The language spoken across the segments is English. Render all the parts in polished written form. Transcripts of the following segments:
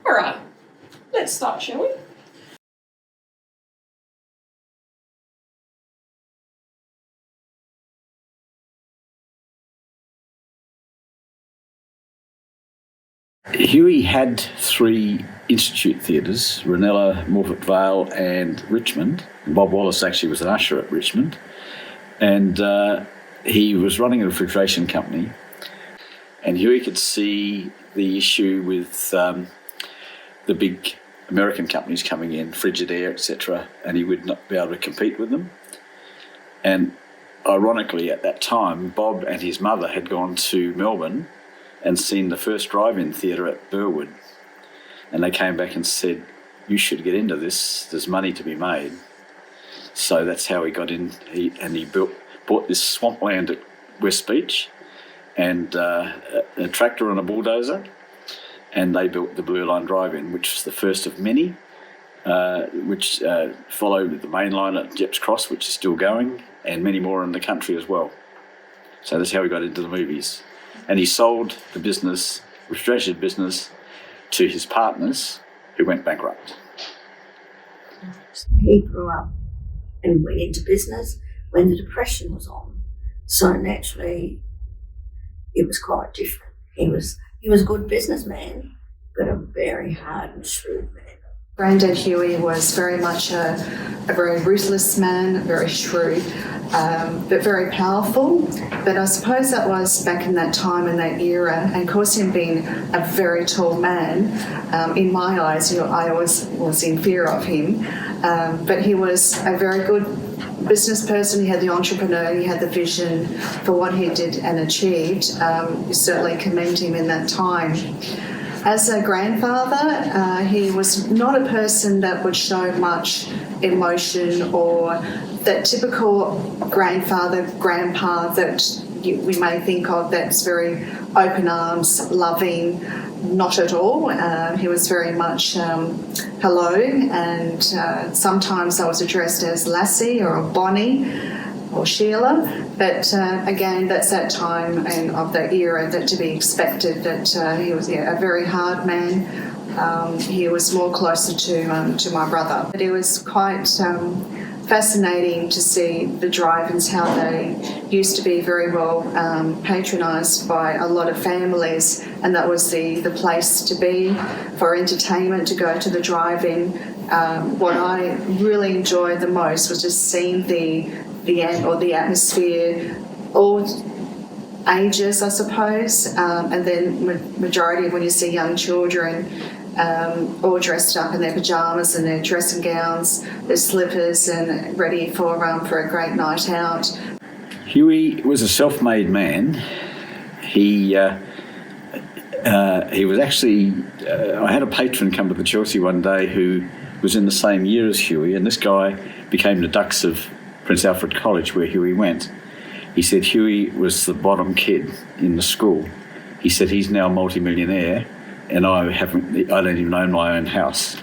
All right, let's start, shall we? Huey had 3 institute theatres, Ranella, Morfett Vale and Richmond. Bob Wallis actually was an usher at Richmond. And he was running a refrigeration company. And Huey could see the issue with the big American companies coming in, Frigidaire, etc., and he would not be able to compete with them. And ironically, at that time, Bob and his mother had gone to Melbourne and seen the first drive-in theatre at Burwood. And they came back and said, you should get into this, there's money to be made. So that's how he got in. He bought this swampland at West Beach and a tractor and a bulldozer, and they built the Blue Line Drive-In, which was the first of many, which followed the main line at Jepp's Cross, which is still going, and many more in the country as well. So that's how he got into the movies. And he sold the business, refrigeration business, to his partners, who went bankrupt. He grew up and went into business when the Depression was on. So naturally, it was quite different. He was a good businessman, but a very hard and shrewd man. Grandad Huey was very much a very ruthless man, very shrewd, but very powerful. But I suppose that was back in that time, in that era. And of course, him being a very tall man, in my eyes, I always was in fear of him. But he was a very good business person. He had the entrepreneur, he had the vision for what he did and achieved. You certainly commend him in that time. As a grandfather, he was not a person that would show much emotion or that typical grandfather, grandpa that we may think of that's very open arms, loving. Not at all. He was very much hello, and sometimes I was addressed as Lassie or Bonnie or Sheila. But again, that's that time and of that era that to be expected. That he was a very hard man. He was more closer to my brother. But it was quite fascinating to see the drive-ins, how they used to be very well patronised by a lot of families, and that was the place to be for entertainment, to go to the drive-in. What I really enjoyed the most was just seeing the atmosphere, all ages, I suppose, and then majority of when you see young children all dressed up in their pyjamas and their dressing gowns, their slippers, and ready for a great night out. Huey was a self-made man. He was actually, I had a patron come to the Chelsea one day who was in the same year as Huey, and this guy became the Dux of Prince Alfred College, where Huey went. He said Huey was the bottom kid in the school. He said he's now a multi-millionaire, and I don't even own my own house.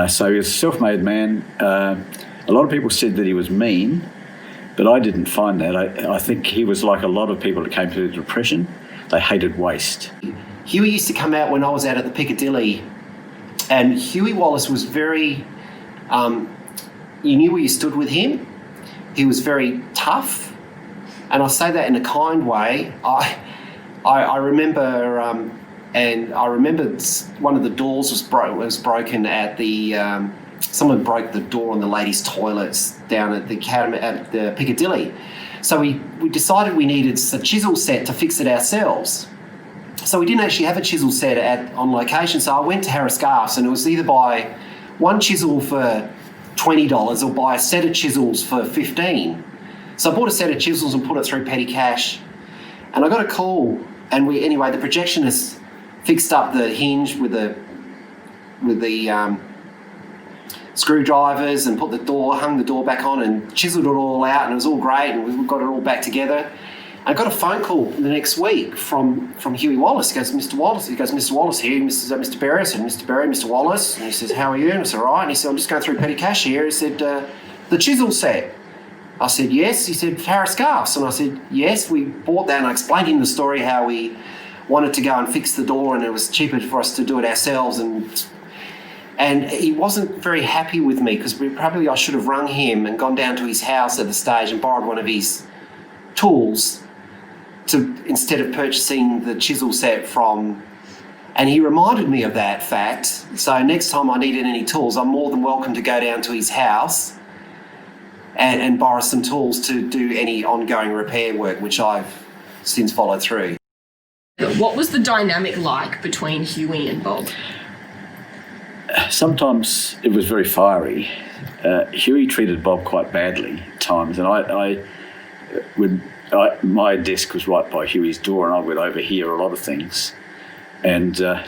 So he was a self-made man. A lot of people said that he was mean, but I didn't find that. I think he was like a lot of people that came through the Depression. They hated waste. Huey used to come out when I was out at the Piccadilly, and Huey Wallis was very, you knew where you stood with him. He was very tough, and I say that in a kind way. I remember, and I remember one of the doors was broken at the. Someone broke the door on the ladies' toilets down at the Academy at the Piccadilly. So we decided we needed a chisel set to fix it ourselves. So we didn't actually have a chisel set on location. So I went to Harris Garth's, and it was either buy one chisel for $20 or buy a set of chisels for $15. So I bought a set of chisels and put it through petty cash. And I got a call, and the projectionist fixed up the hinge with the screwdrivers and hung the door back on and chiselled it all out, and it was all great, and we got it all back together. I got a phone call the next week from Huey Wallis. He goes, Mr. Wallis. He goes, Mr. Wallis here. Mr. Berry. I said, Mr. Berry, Mr. Wallis. And he says, how are you? And I said, all right. And he said, I'm just going through petty cash here. He said, the chisel set. I said, yes. He said, Harris Garth's. And I said, yes, we bought that. And I explained to him the story how we wanted to go and fix the door, and it was cheaper for us to do it ourselves. And he wasn't very happy with me because I should have rung him and gone down to his house at the stage and borrowed one of his tools instead of purchasing the chisel set from. And he reminded me of that fact. So next time I needed any tools, I'm more than welcome to go down to his house and borrow some tools to do any ongoing repair work, which I've since followed through. What was the dynamic like between Huey and Bob? Sometimes it was very fiery. Huey treated Bob quite badly at times, and my desk was right by Huey's door, and I would overhear a lot of things. And I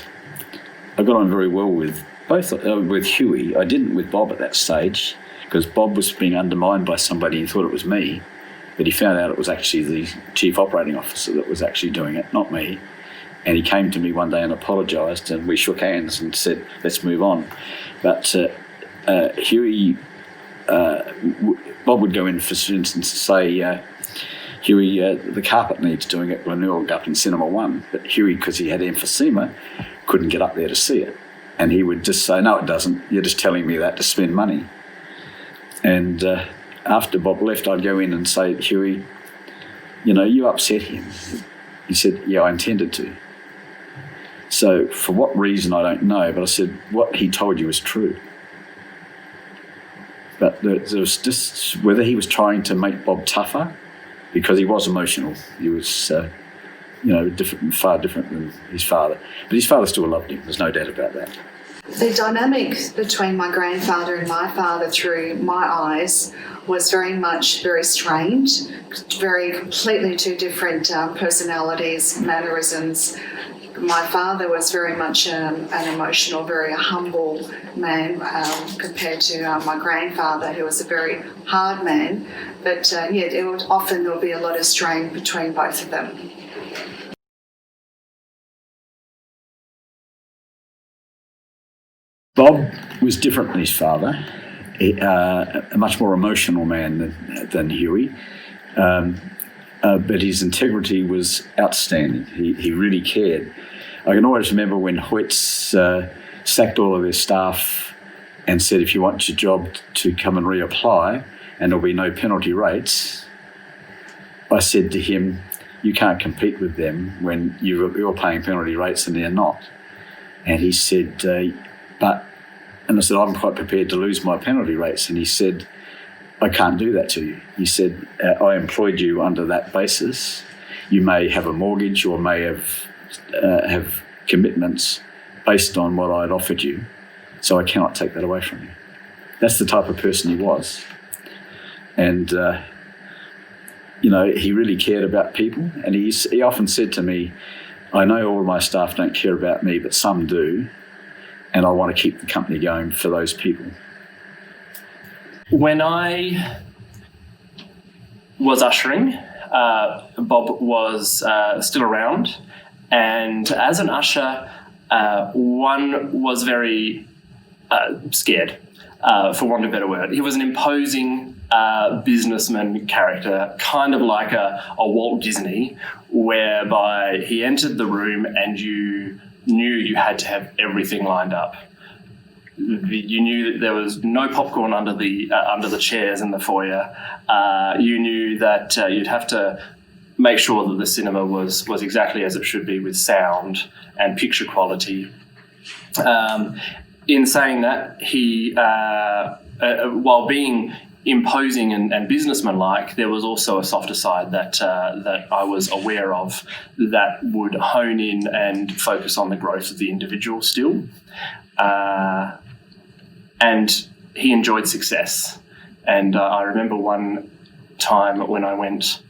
got on very well with with Huey. I didn't with Bob at that stage, because Bob was being undermined by somebody and thought it was me, but he found out it was actually the chief operating officer that was actually doing it, not me. And he came to me one day and apologised, and we shook hands and said, let's move on. But Huey, Bob would go in, for instance, say, Huey, the carpet needs doing at Glenelg up in Cinema 1. But Huey, because he had emphysema, couldn't get up there to see it. And he would just say, no, it doesn't. You're just telling me that to spend money. And after Bob left, I'd go in and say, Huey, you upset him. He said, yeah, I intended to. So for what reason, I don't know, but I said, what he told you was true. But there was just whether he was trying to make Bob tougher, because he was emotional. He was, different, far different than his father. But his father still loved him, there's no doubt about that. The dynamic between my grandfather and my father through my eyes was very strange, very completely two different personalities, mannerisms. My father was very much an emotional, very humble man compared to my grandfather, who was a very hard man. But there would be a lot of strain between both of them. Bob was different than his father, a much more emotional man than Huey, but his integrity was outstanding. He really cared. I can always remember when Hoyts sacked all of their staff and said, if you want your job to come and reapply and there'll be no penalty rates, I said to him, you can't compete with them when you're paying penalty rates and they're not. And he said, and I said, I'm quite prepared to lose my penalty rates. And he said, I can't do that to you. He said, I employed you under that basis. You may have a mortgage or may have commitments based on what I'd offered you. So I cannot take that away from you. That's the type of person he was. And, he really cared about people. And he often said to me, I know all of my staff don't care about me, but some do. And I want to keep the company going for those people. When I was ushering, Bob was still around. And as an usher, one was very scared, for want of a better word. He was an imposing businessman character, kind of like a Walt Disney, whereby he entered the room and you knew you had to have everything lined up. You knew that there was no popcorn under the chairs in the foyer. You knew that you'd have to make sure that the cinema was exactly as it should be, with sound and picture quality. In saying that, he, while being imposing and businessman-like, there was also a softer side that I was aware of that would hone in and focus on the growth of the individual still. And he enjoyed success. And I remember one time when I went,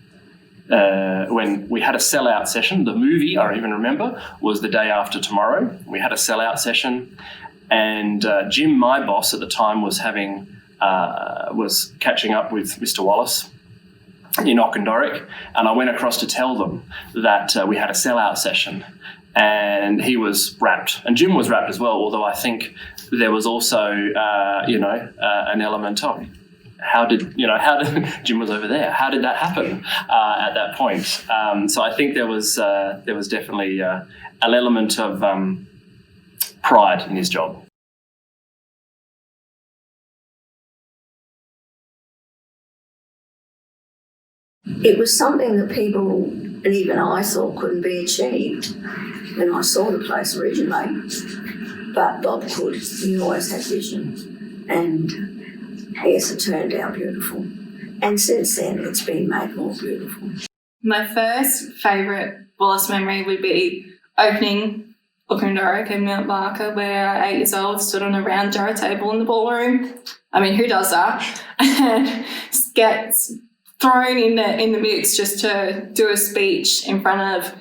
when we had a sellout session. The movie, I even remember, was The Day After Tomorrow. We had a sellout session, and Jim, my boss at the time, was catching up with Mr. Wallis in Auchendoric, and I went across to tell them that we had a sellout session, and he was rapt, and Jim was rapt as well, although I think there was also, an element of how did Jim was over there? How did that happen at that point? So I think there was definitely an element of pride in his job. It was something that people, and even I thought, couldn't be achieved when I saw the place originally. But Bob could. He always had vision. And yes, it turned out beautiful. And since then, it's been made more beautiful. My first favourite Wallis memory would be opening Ukunduruk in Mount Barker, where at 8 years old stood on a round jar table in the ballroom. I mean, who does that? And gets thrown in the mix just to do a speech in front of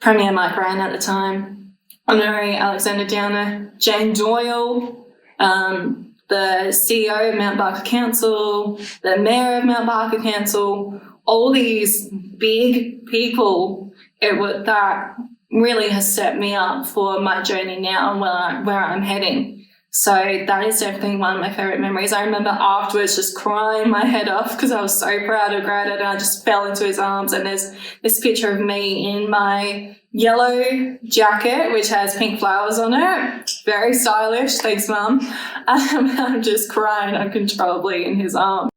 Premier Mike Ryan at the time, Honorary Alexander Downer, Jane Doyle, the CEO of Mount Barker Council, the Mayor of Mount Barker Council, all these big people. That really has set me up for my journey now and where I'm heading. So that is definitely one of my favourite memories. I remember afterwards just crying my head off because I was so proud of Grad, and I just fell into his arms. And there's this picture of me in my yellow jacket, which has pink flowers on it. Very stylish. Thanks, Mum. I'm just crying uncontrollably in his arms.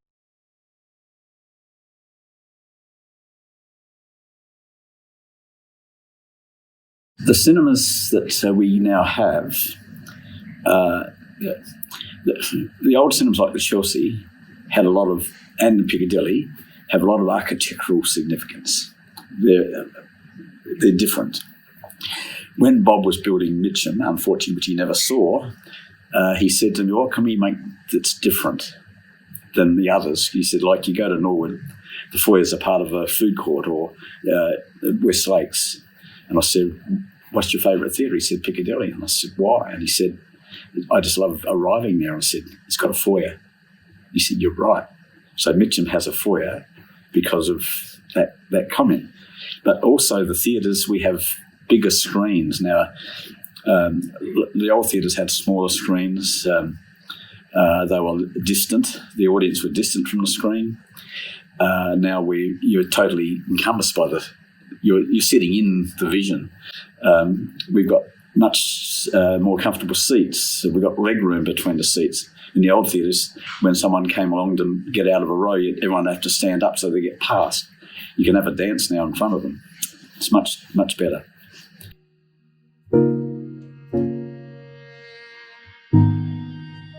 The cinemas that we now have, the old cinemas like the Chelsea had a lot of, and the Piccadilly, have a lot of architectural significance. They're different. When Bob was building Mitcham, unfortunately, which he never saw, he said to me, what can we make that's different than the others? He said, like you go to Norwood, the foyers are part of a food court, or West Lakes. And I said, what's your favourite theatre? He said, Piccadilly. And I said, why? And he said, I just love arriving there. And I said, it's got a foyer. He said, you're right. So Mitcham has a foyer because of that comment. But also the theatres, we have bigger screens now. The old theatres had smaller screens. They were distant. The audience were distant from the screen. Now you're totally encompassed by you're sitting in the vision. We've got much more comfortable seats. We've got leg room between the seats. In the old theatres, when someone came along to get out of a row, everyone had to stand up so they get past. You can have a dance now in front of them. It's much, much better.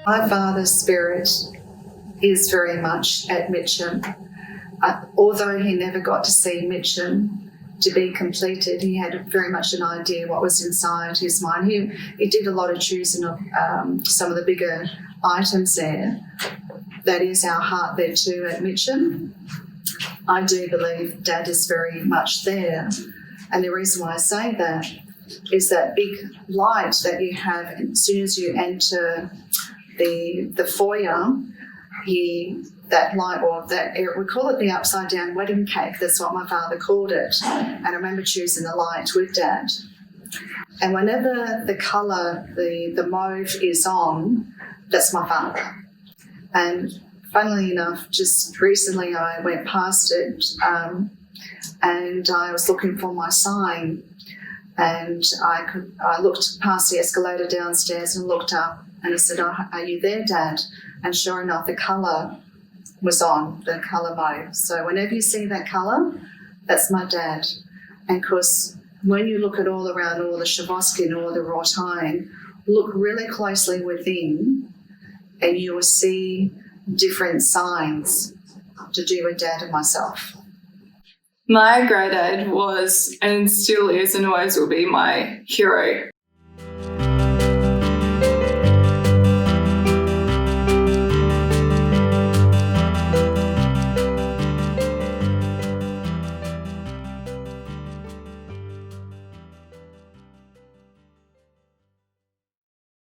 My father's spirit is very much at Mitcham. Although he never got to see Mitcham to be completed, he had very much an idea what was inside his mind. He did a lot of choosing of some of the bigger items there. That is our heart there too at Mitcham. I do believe Dad is very much there. And the reason why I say that is that big light that you have as soon as you enter the foyer, that light, or that we call it the upside down wedding cake. That's what my father called it. And I remember choosing the light with Dad. And whenever the colour, the mauve is on, that's my father. And funnily enough, just recently I went past it and I was looking for my sign, and I looked past the escalator downstairs and looked up, and I said, are you there, Dad? And sure enough, the colour was on, the colour mauve. So whenever you see that colour, that's my dad. And of course, when you look at all around all the Shavosky and all the wrought iron, look really closely within and you will see different signs to do with Dad and myself. My granddad was, and still is and always will be, my hero.